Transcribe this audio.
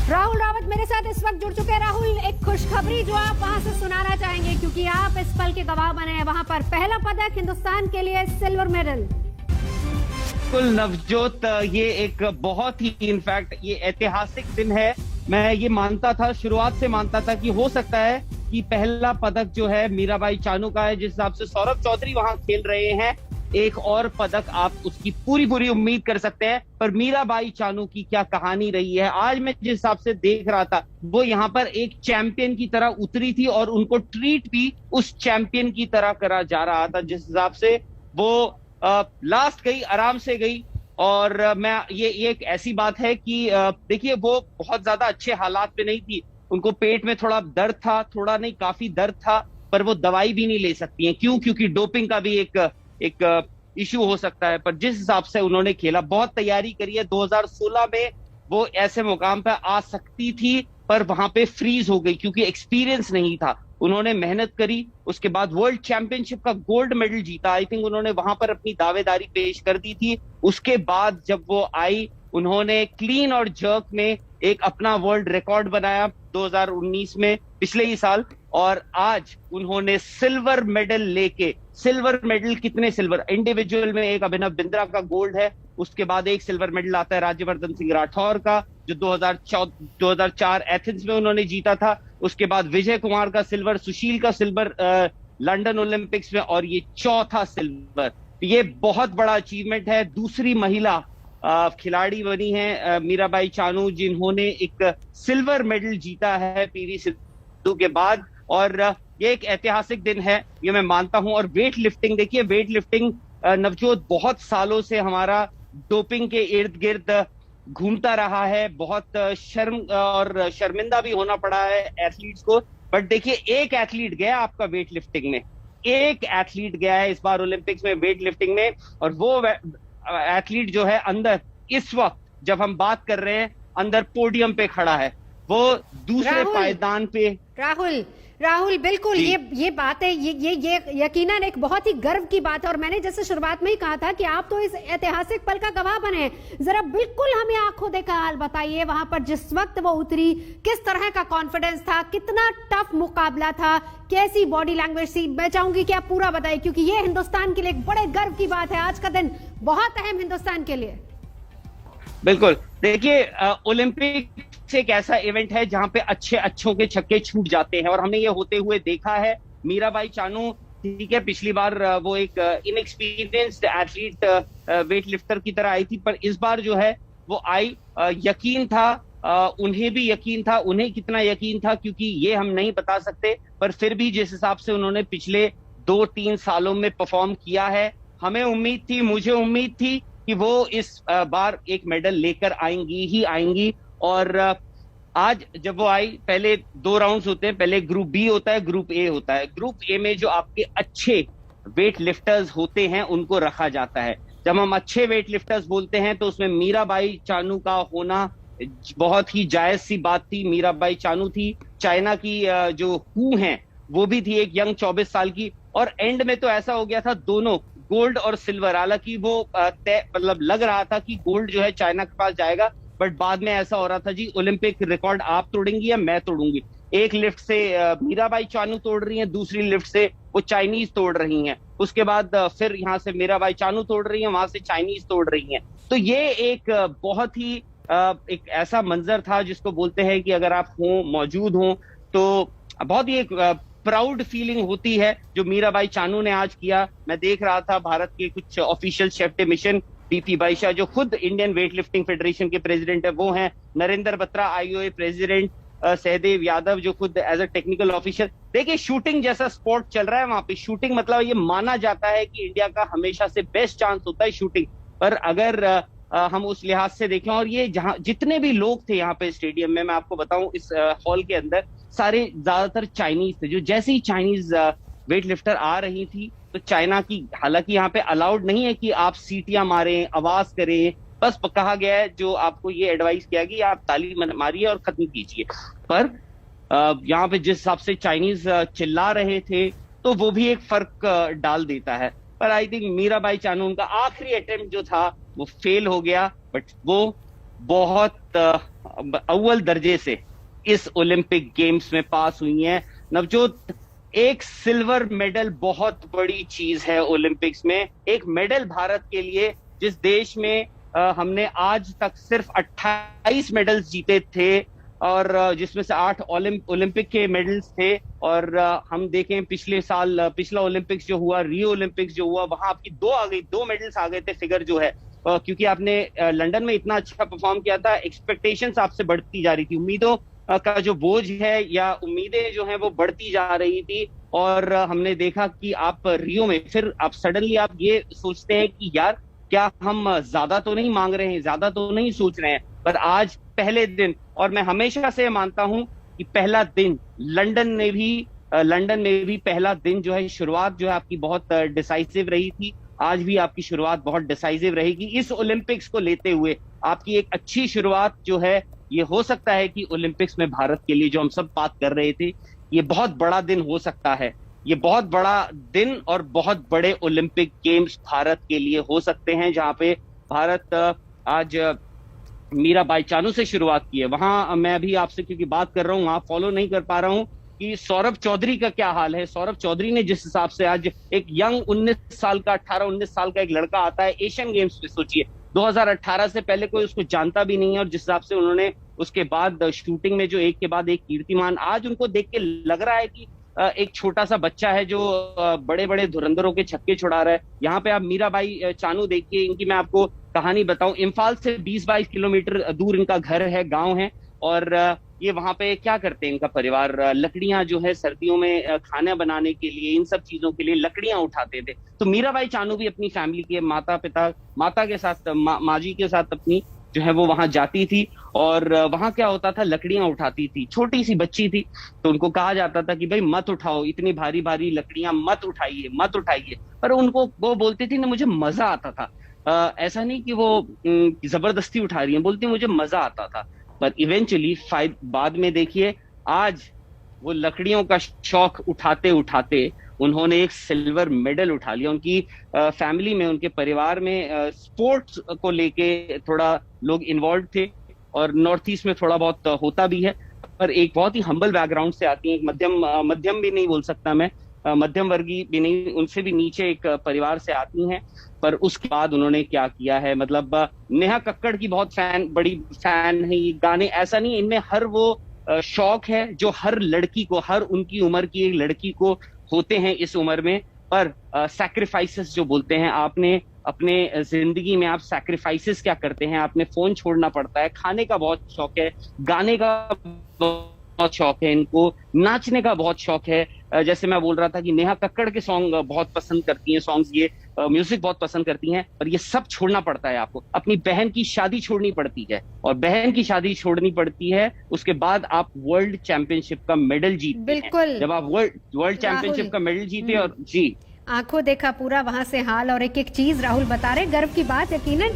राहुल रावत मेरे साथ इस वक्त जुड़ चुके हैं। राहुल, एक खुशखबरी जो आप वहां से सुनाना चाहेंगे, क्योंकि आप इस पल के गवाह बने हैं। वहां पर पहला पदक हिंदुस्तान के लिए, सिल्वर मेडल। बिल्कुल नवजोत, ये एक बहुत ही इनफैक्ट ये ऐतिहासिक दिन है। मैं ये मानता था, शुरुआत से मानता था कि हो सकता है कि पहला पदक जो है मीराबाई चानू का है। जिस हिसाब से सौरभ चौधरी वहां खेल रहे हैं, एक और पदक आप उसकी पूरी उम्मीद कर सकते हैं। पर मीराबाई चानू की क्या कहानी रही है, आज मैं जिस हिसाब से देख रहा था, वो यहाँ पर एक चैंपियन की तरह उतरी थी और उनको ट्रीट भी उस चैंपियन की तरह करा जा रहा था। जिस हिसाब से वो लास्ट गई, आराम से गई। और मैं ये एक ऐसी बात है कि देखिए, वो बहुत ज्यादा अच्छे हालात में नहीं थी। उनको पेट में थोड़ा दर्द था, थोड़ा नहीं काफी दर्द था, पर वो दवाई भी नहीं ले सकती हैं। क्यों? क्योंकि डोपिंग का भी एक इशू हो सकता है। पर जिस हिसाब से उन्होंने खेला, बहुत तैयारी करी है। 2016 में वो ऐसे मुकाम पर आ सकती थी, पर वहां पे फ्रीज हो गई क्योंकि एक्सपीरियंस नहीं था। उन्होंने मेहनत करी, उसके बाद वर्ल्ड चैंपियनशिप का गोल्ड मेडल जीता। आई थिंक उन्होंने वहां पर अपनी दावेदारी पेश कर दी थी। उसके बाद जब वो आई, उन्होंने क्लीन और जर्क में एक अपना वर्ल्ड रिकॉर्ड बनाया 2019 में, पिछले ही साल। और आज उन्होंने सिल्वर मेडल लेके, सिल्वर मेडल कितने सिल्वर, इंडिविजुअल में एक अभिनव बिंद्रा का गोल्ड है, उसके बाद एक सिल्वर मेडल आता है राज्यवर्धन सिंह राठौर का, जो 2004 एथेंस में उन्होंने जीता था। उसके बाद विजय कुमार का सिल्वर, सुशील का सिल्वर लंदन ओलंपिक्स में, और ये चौथा सिल्वर। ये बहुत बड़ा अचीवमेंट है। दूसरी महिला खिलाड़ी बनी है मीराबाई चानू, जिन्होंने एक सिल्वर मेडल जीता है पीवी सिंधु के बाद। और ये एक ऐतिहासिक दिन है, ये मैं मानता हूं। और वेट लिफ्टिंग, देखिए वेट लिफ्टिंग नवजोत बहुत सालों से हमारा डोपिंग के इर्द गिर्द घूमता रहा है। बहुत शर्म और शर्मिंदा भी होना पड़ा है एथलीट्स को। बट देखिए, एक एथलीट गया आपका वेट लिफ्टिंग में, एक एथलीट गया है इस बार ओलंपिक्स में वेट लिफ्टिंग में। और वो एथलीट जो है अंदर, इस वक्त जब हम बात कर रहे हैं, अंदर पोडियम पे खड़ा है, वो दूसरे पायदान पे। राहुल बिल्कुल, ये बात है, ये यकीनन एक बहुत ही गर्व की बात है। और मैंने जैसे शुरुआत में ही कहा था कि आप तो इस ऐतिहासिक पल का गवाह बने हैं। जरा बिल्कुल हमें आंखों देखा हाल बताइए, वहां पर जिस वक्त वो उतरी, किस तरह का कॉन्फिडेंस था, कितना टफ मुकाबला था, कैसी बॉडी लैंग्वेज थी। मैं चाहूंगी कि आप पूरा बताइए, क्योंकि ये हिंदुस्तान के लिए एक बड़े गर्व की बात है। आज का दिन बहुत अहम हिंदुस्तान के लिए। बिल्कुल, देखिए ओलंपिक एक ऐसा इवेंट है जहां पे अच्छों के छक्के छूट जाते हैं, और हमने ये होते हुए देखा है। मीराबाई चानू, ठीक है, पिछली बार वो एक इनएक्सपीरियंस्ड एथलीट वेट लिफ्टर की तरह आई थी, पर इस बार जो है वो आई, यकीन था, उन्हें भी यकीन था। उन्हें कितना यकीन था क्योंकि ये हम नहीं बता सकते, पर फिर भी जिस हिसाब से उन्होंने पिछले 2-3 सालों में परफॉर्म किया है, हमें उम्मीद थी, मुझे उम्मीद थी कि वो इस बार एक मेडल लेकर आएंगी ही आएंगी। और आज जब वो आई, पहले 2 राउंड्स होते हैं, पहले ग्रुप बी होता है, ग्रुप ए होता है। ग्रुप ए में जो आपके अच्छे वेट लिफ्टर्स होते हैं उनको रखा जाता है। जब हम अच्छे वेट लिफ्टर्स बोलते हैं तो उसमें मीराबाई चानू का होना बहुत ही जायज सी बात थी। मीराबाई चानू थी, चाइना की जो हु हैं वो भी थी, एक यंग 24 साल की। और एंड में तो ऐसा हो गया था, दोनों गोल्ड और सिल्वर, हालांकि वो मतलब लग रहा था कि गोल्ड जो है चाइना के पास जाएगा, बट बाद में ऐसा हो रहा था, जी ओलंपिक रिकॉर्ड आप तोड़ेंगी या मैं तोड़ूंगी। एक लिफ्ट से मीराबाई चानू तोड़ रही हैं, दूसरी लिफ्ट से वो चाइनीज तोड़ रही हैं, उसके बाद फिर यहाँ से मीराबाई चानू तोड़ रही हैं, वहां से चाइनीज तोड़ रही हैं। तो ये एक बहुत ही एक ऐसा मंजर था जिसको बोलते हैं कि अगर आप मौजूद हों तो बहुत ही एक प्राउड फीलिंग होती है, जो मीराबाई चानू ने आज किया। मैं देख रहा था भारत के कुछ ऑफिशियल शेफ डे मिशन, डीपी बाईशा जो खुद इंडियन वेट लिफ्टिंग फेडरेशन के प्रेसिडेंट है वो हैं, नरेंद्र बत्रा आईओए प्रेसिडेंट, सहदेव यादव जो खुद एज अ टेक्निकल ऑफिसर। देखिए, शूटिंग जैसा स्पोर्ट चल रहा है वहां पे। शूटिंग मतलब ये माना जाता है कि इंडिया का हमेशा से बेस्ट चांस होता है शूटिंग पर। अगर हम उस लिहाज से देखें, और ये जहां जितने भी लोग थे यहाँ पे स्टेडियम में, मैं आपको बताऊं इस हॉल के अंदर सारे ज्यादातर चाइनीज थे। जो जैसे ही चाइनीज वेट लिफ्टर आ रही थी तो चाइना की, हालांकि यहाँ पे अलाउड नहीं है कि आप सीटियां मारें, आवाज करें, बस कहा गया है, जो आपको ये एडवाइस किया कि आप ताली मारिए और खत्म कीजिए। पर यहाँ पे जिस हिसाब से चाइनीज चिल्ला रहे थे तो वो भी एक फर्क डाल देता है। पर आई थिंक मीराबाई चानू, उनका आखिरी अटेम्प्ट जो था वो फेल हो गया, बट वो बहुत अव्वल दर्जे से इस ओलंपिक गेम्स में पास हुई हैं। नवजोत, एक सिल्वर मेडल बहुत बड़ी चीज है ओलंपिक्स में। एक मेडल भारत के लिए, जिस देश में हमने आज तक सिर्फ 28 मेडल्स जीते थे और जिसमें से 8 ओलंपिक के मेडल्स थे। और हम देखें पिछले साल पिछला ओलंपिक्स जो हुआ, रियो ओलंपिक्स जो हुआ, वहां आपकी 2 मेडल्स आ गए थे, फिगर जो है क्योंकि आपने लंदन में इतना अच्छा परफॉर्म किया था। एक्सपेक्टेशंस आपसे बढ़ती जा रही थी, उम्मीदों का जो बोझ है या उम्मीदें जो हैं वो बढ़ती जा रही थी। और हमने देखा कि आप रियो में फिर आप सडनली आप ये सोचते हैं कि यार क्या हम ज्यादा तो नहीं मांग रहे हैं, ज्यादा तो नहीं सोच रहे हैं। पर आज पहले दिन, और मैं हमेशा से मानता हूं कि पहला दिन लंदन में भी पहला दिन जो है, शुरुआत जो है आपकी बहुत डिसाइसिव रही थी। आज भी आपकी शुरुआत बहुत डिसाइसिव रहेगी। इस ओलंपिक्स को लेते हुए आपकी एक अच्छी शुरुआत जो है, ये हो सकता है कि ओलंपिक्स में भारत के लिए, जो हम सब बात कर रहे थे, ये बहुत बड़ा दिन हो सकता है। ये बहुत बड़ा दिन और बहुत बड़े ओलंपिक गेम्स भारत के लिए हो सकते हैं, जहां पे भारत आज मीराबाई चानू से शुरुआत की है। वहां मैं अभी आपसे क्योंकि बात कर रहा हूं, वहां फॉलो नहीं कर पा रहा हूं कि सौरभ चौधरी का क्या हाल है। सौरभ चौधरी ने जिस हिसाब से आज एक यंग 18-19 साल का एक लड़का आता है एशियन गेम्स में, सोचिए 2018 से पहले कोई उसको जानता भी नहीं है, और जिस हिसाब से उन्होंने उसके बाद शूटिंग में जो एक के बाद एक कीर्तिमान, आज उनको देख के लग रहा है कि एक छोटा सा बच्चा है जो बड़े बड़े धुरंधरों के छक्के छुड़ा रहा है। यहाँ पे आप मीराबाई चानू देखिए, इनकी मैं आपको कहानी बताऊं। इम्फाल से 20-22 किलोमीटर दूर इनका घर है, गांव है, और ये वहां पे क्या करते हैं इनका परिवार, लकड़ियां जो है सर्दियों में खाना बनाने के लिए, इन सब चीजों के लिए लकड़ियां उठाते थे। तो मीराबाई चानू भी अपनी फैमिली के माता के साथ, माँ जी के साथ अपनी जो है वो वहां जाती थी, और वहां क्या होता था, लकड़ियां उठाती थी। छोटी सी बच्ची थी, तो उनको कहा जाता था कि भाई मत उठाओ, इतनी भारी भारी लकड़ियां मत उठाइए, मत उठाइए। पर उनको वो बोलती थी ना, मुझे मजा आता था। ऐसा नहीं कि वो जबरदस्ती उठा रही है, बोलती मुझे मजा आता था। पर इवेंचुअली बाद में देखिए, आज वो लकड़ियों का शौक उठाते उठाते उन्होंने एक सिल्वर मेडल उठा लिया। उनकी फैमिली में, उनके परिवार में स्पोर्ट्स को लेके थोड़ा लोग इन्वॉल्व थे, और नॉर्थ ईस्ट में थोड़ा बहुत होता भी है। पर एक बहुत ही हम्बल बैकग्राउंड से आती है, एक मध्यम भी नहीं बोल सकता मैं, मध्यम वर्गीय भी नहीं, उनसे भी नीचे एक परिवार से आती हैं। पर उसके बाद उन्होंने क्या किया है, मतलब नेहा कक्कड़ की बहुत बड़ी फैन है। ये गाने, ऐसा नहीं, इनमें हर वो शौक है जो हर लड़की को, हर उनकी उम्र की एक लड़की को होते हैं इस उम्र में। पर सैक्रिफाइसेस जो बोलते हैं, आपने अपने जिंदगी में आप सैक्रिफाइसेस क्या करते हैं, आपने फोन छोड़ना पड़ता है। खाने का बहुत शौक है, गाने का बहुत शौक है, इनको नाचने का बहुत शौक है। जैसे मैं बोल रहा था कि नेहा कक्कड़ के सॉन्ग बहुत पसंद करती हैं, सॉन्ग्स, ये म्यूजिक बहुत पसंद करती हैं। पर ये सब छोड़ना पड़ता है आपको, अपनी बहन की शादी छोड़नी पड़ती है, और बहन की शादी छोड़नी पड़ती है, उसके बाद आप वर्ल्ड चैंपियनशिप का मेडल जीतते हैं। जब आप वर्ल्ड चैंपियनशिप का मेडल जीते, और जी आंखों देखा पूरा वहां से हाल, और एक एक चीज राहुल बता रहे, गर्व की बात यकीनन